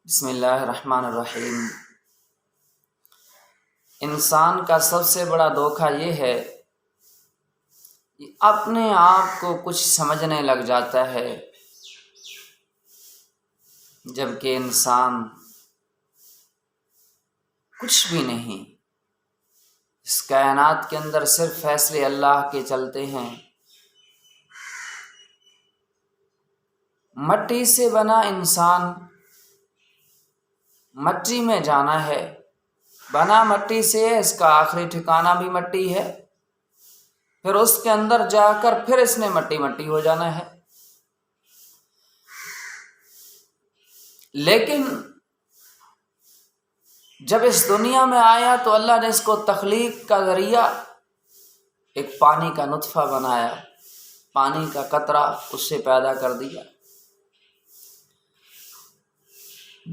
بسم اللہ الرحمن الرحیم۔ انسان کا سب سے بڑا دھوکہ یہ ہے کہ اپنے آپ کو کچھ سمجھنے لگ جاتا ہے، جبکہ انسان کچھ بھی نہیں۔ اس کائنات کے اندر صرف فیصلے اللہ کے چلتے ہیں۔ مٹی سے بنا انسان مٹی میں جانا ہے، بنا مٹی سے ہے، اس کا آخری ٹھکانہ بھی مٹی ہے، پھر اس کے اندر جا کر پھر اس نے مٹی مٹی ہو جانا ہے۔ لیکن جب اس دنیا میں آیا تو اللہ نے اس کو تخلیق کا ذریعہ ایک پانی کا نطفہ بنایا، پانی کا قطرہ اس سے پیدا کر دیا۔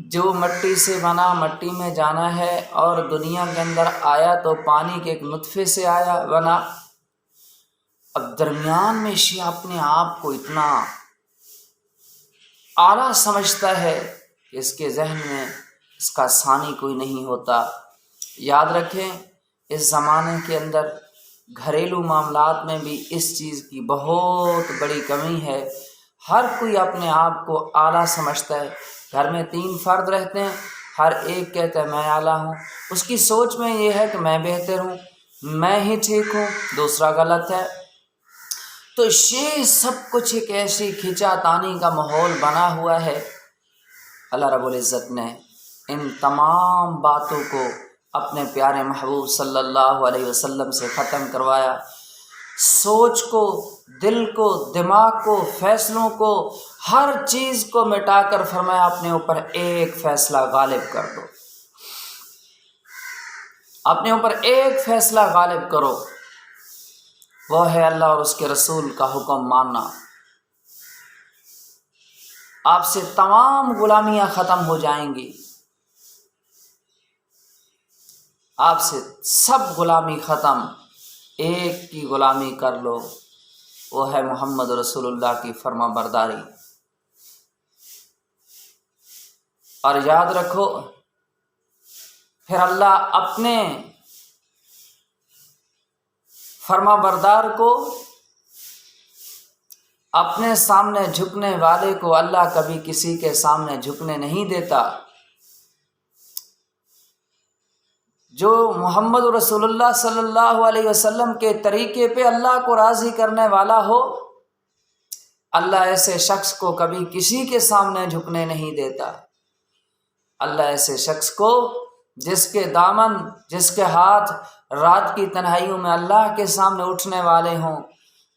جو مٹی سے بنا مٹی میں جانا ہے، اور دنیا کے اندر آیا تو پانی کے ایک نطفے سے آیا بنا۔ اب درمیان میں یہ اپنے آپ کو اتنا اعلیٰ سمجھتا ہے کہ اس کے ذہن میں اس کا ثانی کوئی نہیں ہوتا۔ یاد رکھیں، اس زمانے کے اندر گھریلو معاملات میں بھی اس چیز کی بہت بڑی کمی ہے۔ ہر کوئی اپنے آپ کو اعلیٰ سمجھتا ہے۔ گھر میں 3 فرد رہتے ہیں، ہر ایک کہتا ہے میں اعلیٰ ہوں۔ اس کی سوچ میں یہ ہے کہ میں بہتر ہوں، میں ہی ٹھیک ہوں، دوسرا غلط ہے۔ تو یہ سب کچھ ایک ایسی کھینچا تانی کا ماحول بنا ہوا ہے۔ اللہ رب العزت نے ان تمام باتوں کو اپنے پیارے محبوب صلی اللہ علیہ وسلم سے ختم کروایا۔ سوچ کو، دل کو، دماغ کو، فیصلوں کو، ہر چیز کو مٹا کر فرمایا اپنے اوپر ایک فیصلہ غالب کر دو، اپنے اوپر ایک فیصلہ غالب کرو، وہ ہے اللہ اور اس کے رسول کا حکم ماننا۔ آپ سے تمام غلامیاں ختم ہو جائیں گی، آپ سے سب غلامی ختم، ایک کی غلامی کر لو، وہ ہے محمد رسول اللہ کی فرما برداری۔ اور یاد رکھو، پھر اللہ اپنے فرما بردار کو، اپنے سامنے جھکنے والے کو اللہ کبھی کسی کے سامنے جھکنے نہیں دیتا۔ جو محمد رسول اللہ صلی اللہ علیہ وسلم کے طریقے پہ اللہ کو راضی کرنے والا ہو، اللہ ایسے شخص کو کبھی کسی کے سامنے جھکنے نہیں دیتا۔ اللہ ایسے شخص کو، جس کے دامن، جس کے ہاتھ رات کی تنہائیوں میں اللہ کے سامنے اٹھنے والے ہوں،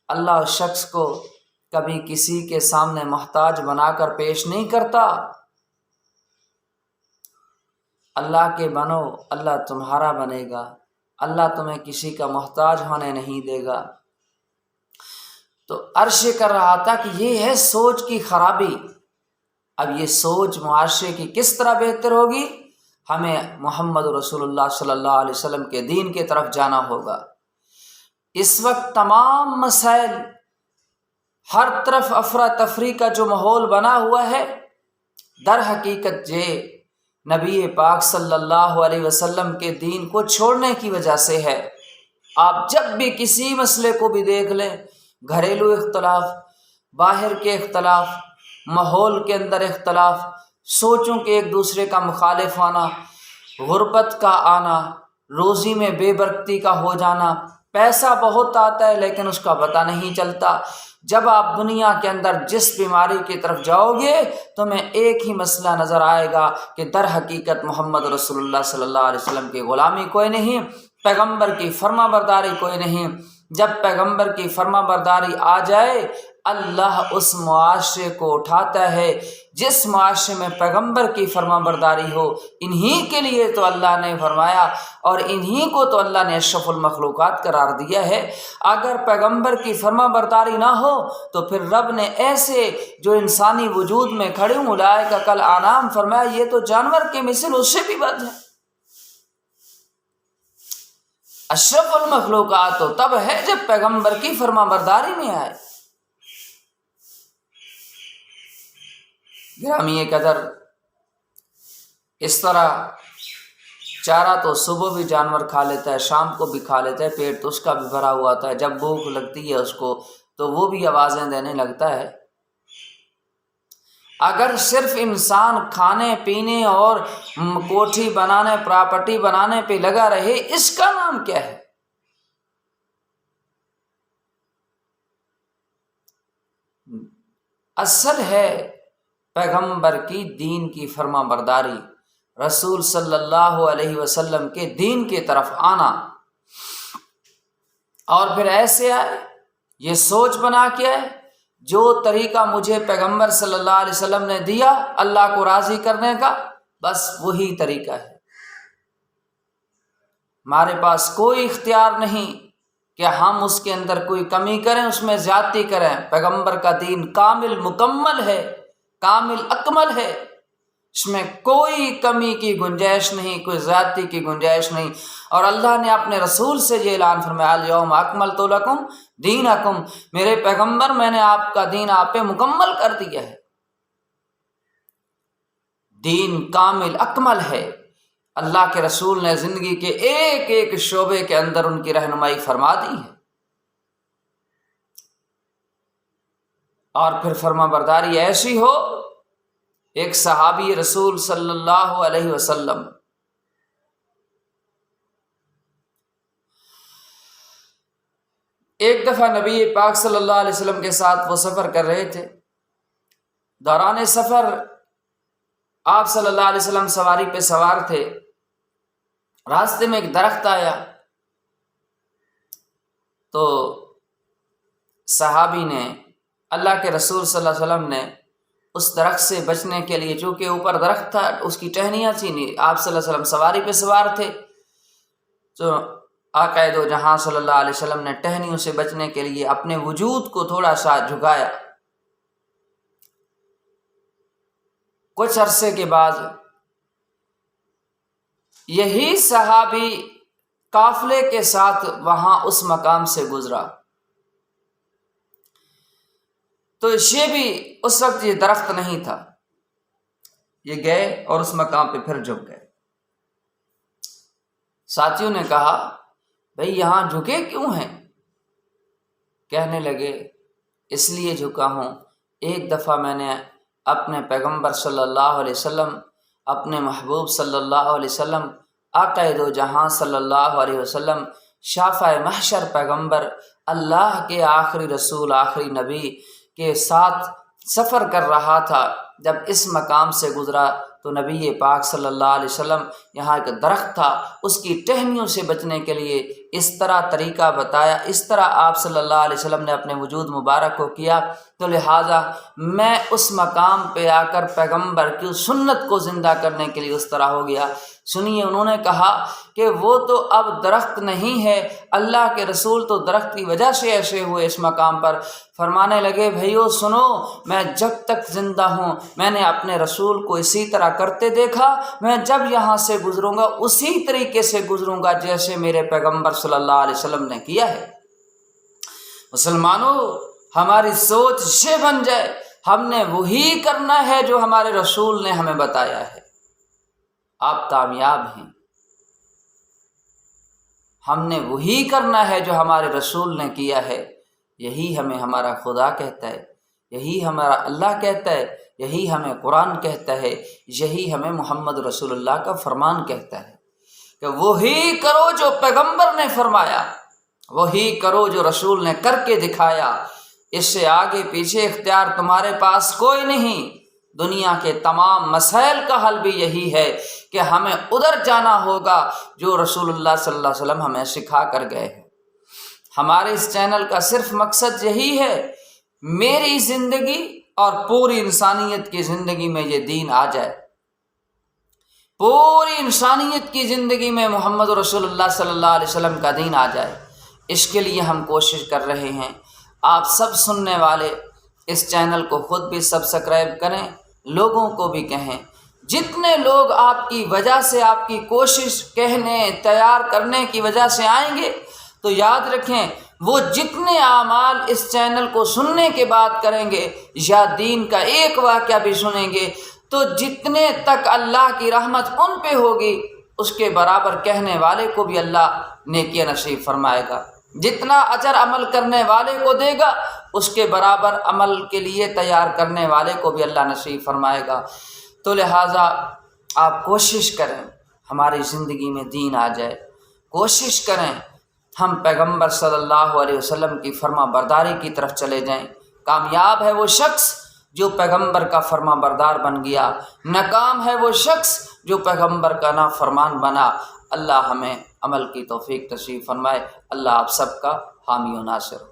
اللہ اس شخص کو کبھی کسی کے سامنے محتاج بنا کر پیش نہیں کرتا۔ اللہ کے بنو، اللہ تمہارا بنے گا، اللہ تمہیں کسی کا محتاج ہونے نہیں دے گا۔ تو عرض کر رہا تھا کہ یہ ہے سوچ کی خرابی۔ اب یہ سوچ معاشرے کی کس طرح بہتر ہوگی؟ ہمیں محمد رسول اللہ صلی اللہ علیہ وسلم کے دین کی طرف جانا ہوگا۔ اس وقت تمام مسائل، ہر طرف افراتفری کا جو ماحول بنا ہوا ہے، در حقیقت یہ نبی پاک صلی اللہ علیہ وسلم کے دین کو چھوڑنے کی وجہ سے ہے۔ آپ جب بھی کسی مسئلے کو بھی دیکھ لیں، گھریلو اختلاف، باہر کے اختلاف، ماحول کے اندر اختلاف، سوچوں کے ایک دوسرے کا مخالف آنا، غربت کا آنا، روزی میں بے برکتی کا ہو جانا، پیسہ بہت آتا ہے لیکن اس کا پتہ نہیں چلتا۔ جب آپ دنیا کے اندر جس بیماری کی طرف جاؤ گے، تمہیں ایک ہی مسئلہ نظر آئے گا کہ در حقیقت محمد رسول اللہ صلی اللہ علیہ وسلم کی غلامی کوئی نہیں، پیغمبر کی فرما برداری کوئی نہیں۔ جب پیغمبر کی فرما برداری آ جائے، اللہ اس معاشرے کو اٹھاتا ہے جس معاشرے میں پیغمبر کی فرما برداری ہو۔ انہی کے لیے تو اللہ نے فرمایا، اور انہی کو تو اللہ نے اشرف المخلوقات قرار دیا ہے۔ اگر پیغمبر کی فرما برداری نہ ہو تو پھر رب نے ایسے جو انسانی وجود میں کھڑے ہوں، اولئک کالانعام، فرمایا یہ تو جانور کے مثل، اس سے بھی بد ہے۔ اشرف المخلوقات تو تب ہے جب پیغمبر کی فرما برداری میں آئے۔ گرامی قدر، اس طرح چارہ تو صبح بھی جانور کھا لیتا ہے، شام کو بھی کھا لیتا ہے، پیٹ تو اس کا بھی بھرا ہوا ہوتا ہے، جب بھوک لگتی ہے اس کو تو وہ بھی آوازیں دینے لگتا ہے۔ اگر صرف انسان کھانے پینے اور کوٹھی بنانے، پراپرٹی بنانے پہ لگا رہے، اس کا نام کیا ہے؟ اصل ہے پیغمبر کی دین کی فرما برداری، رسول صلی اللہ علیہ وسلم کے دین کی طرف آنا، اور پھر ایسے آئے، یہ سوچ بنا کے آئے جو طریقہ مجھے پیغمبر صلی اللہ علیہ وسلم نے دیا اللہ کو راضی کرنے کا، بس وہی طریقہ ہے۔ ہمارے پاس کوئی اختیار نہیں کہ ہم اس کے اندر کوئی کمی کریں، اس میں زیادتی کریں۔ پیغمبر کا دین کامل مکمل ہے، کامل اکمل ہے، اس میں کوئی کمی کی گنجائش نہیں، کوئی زیادتی کی گنجائش نہیں۔ اور اللہ نے اپنے رسول سے یہ اعلان فرمایا، الیوم اکملت لکم دینکم، میرے پیغمبر میں نے آپ کا دین آپ پہ مکمل کر دیا ہے۔ دین کامل اکمل ہے۔ اللہ کے رسول نے زندگی کے ایک ایک شعبے کے اندر ان کی رہنمائی فرما دی ہے، اور پھر فرما برداری ایسی ہو۔ ایک صحابی رسول صلی اللہ علیہ وسلم ایک دفعہ نبی پاک صلی اللہ علیہ وسلم کے ساتھ وہ سفر کر رہے تھے۔ دوران سفر آپ صلی اللہ علیہ وسلم سواری پہ سوار تھے، راستے میں ایک درخت آیا تو صحابی نے، اللہ کے رسول صلی اللہ علیہ وسلم نے اس درخت سے بچنے کے لیے، چونکہ اوپر درخت تھا اس کی ٹہنیاں تھیں، آپ صلی اللہ علیہ وسلم سواری پہ سوار تھے، تو آقا دو جہاں صلی اللہ علیہ وسلم نے ٹہنیوں سے بچنے کے لیے اپنے وجود کو تھوڑا سا جھکایا۔ کچھ عرصے کے بعد یہی صحابی قافلے کے ساتھ وہاں اس مقام سے گزرا، تو یہ بھی اس وقت یہ درخت نہیں تھا، یہ گئے اور اس مقام پہ پھر جھک گئے۔ ساتھیوں نے کہا بھئی یہاں جھکے کیوں ہیں؟ کہنے لگے اس لیے جھکا ہوں، ایک دفعہ میں نے اپنے پیغمبر صلی اللہ علیہ وسلم، اپنے محبوب صلی اللہ علیہ وسلم، آقا دو جہاں صلی اللہ علیہ وسلم، شافع محشر پیغمبر، اللہ کے آخری رسول، آخری نبی کے ساتھ سفر کر رہا تھا۔ جب اس مقام سے گزرا تو نبی پاک صلی اللہ علیہ وسلم، یہاں ایک درخت تھا، اس کی ٹہنیوں سے بچنے کے لیے اس طرح طریقہ بتایا، اس طرح آپ صلی اللہ علیہ وسلم نے اپنے وجود مبارک کو کیا، تو لہٰذا میں اس مقام پہ آ کر پیغمبر کی سنت کو زندہ کرنے کے لیے اس طرح ہو گیا۔ سنیے، انہوں نے کہا کہ وہ تو اب درخت نہیں ہے، اللہ کے رسول تو درخت کی وجہ سے ایسے ہوئے اس مقام پر۔ فرمانے لگے بھائیو سنو، میں جب تک زندہ ہوں میں نے اپنے رسول کو اسی طرح کرتے دیکھا، میں جب یہاں سے گزروں گا اسی طریقے سے گزروں گا جیسے میرے پیغمبر صلی اللہ علیہ وسلم نے کیا ہے۔ مسلمانوں، ہماری سوچ یہ بن جائے ہم نے وہی کرنا ہے جو ہمارے رسول نے ہمیں بتایا ہے، آپ کامیاب ہیں۔ ہم نے وہی کرنا ہے جو ہمارے رسول نے کیا ہے، یہی ہمیں ہمارا خدا کہتا ہے، یہی ہمارا اللہ کہتا ہے، یہی ہمیں قرآن کہتا ہے، یہی ہمیں محمد رسول اللہ کا فرمان کہتا ہے کہ وہی کرو جو پیغمبر نے فرمایا، وہی کرو جو رسول نے کر کے دکھایا، اس سے آگے پیچھے اختیار تمہارے پاس کوئی نہیں۔ دنیا کے تمام مسائل کا حل بھی یہی ہے کہ ہمیں ادھر جانا ہوگا جو رسول اللہ صلی اللہ علیہ وسلم ہمیں سکھا کر گئے ہیں۔ ہمارے اس چینل کا صرف مقصد یہی ہے، میری زندگی اور پوری انسانیت کی زندگی میں یہ دین آ جائے، پوری انسانیت کی زندگی میں محمد رسول اللہ صلی اللہ علیہ وسلم کا دین آ جائے۔ اس کے لیے ہم کوشش کر رہے ہیں۔ آپ سب سننے والے اس چینل کو خود بھی سبسکرائب کریں، لوگوں کو بھی کہیں۔ جتنے لوگ آپ کی وجہ سے، آپ کی کوشش کہنے، تیار کرنے کی وجہ سے آئیں گے تو یاد رکھیں وہ جتنے اعمال اس چینل کو سننے کے بعد کریں گے یا دین کا ایک واقعہ بھی سنیں گے، تو جتنے تک اللہ کی رحمت ان پہ ہوگی اس کے برابر کہنے والے کو بھی اللہ نیکیاں نصیب فرمائے گا، جتنا اجر عمل کرنے والے کو دے گا اس کے برابر عمل کے لیے تیار کرنے والے کو بھی اللہ نصیب فرمائے گا۔ تو لہٰذا آپ کوشش کریں ہماری زندگی میں دین آ جائے، کوشش کریں ہم پیغمبر صلی اللہ علیہ وسلم کی فرما برداری کی طرف چلے جائیں۔ کامیاب ہے وہ شخص جو پیغمبر کا فرما بردار بن گیا، ناکام ہے وہ شخص جو پیغمبر کا نافرمان بنا۔ اللہ ہمیں عمل کی توفیق نصیب فرمائے۔ اللہ آپ سب کا حامی و ناصر۔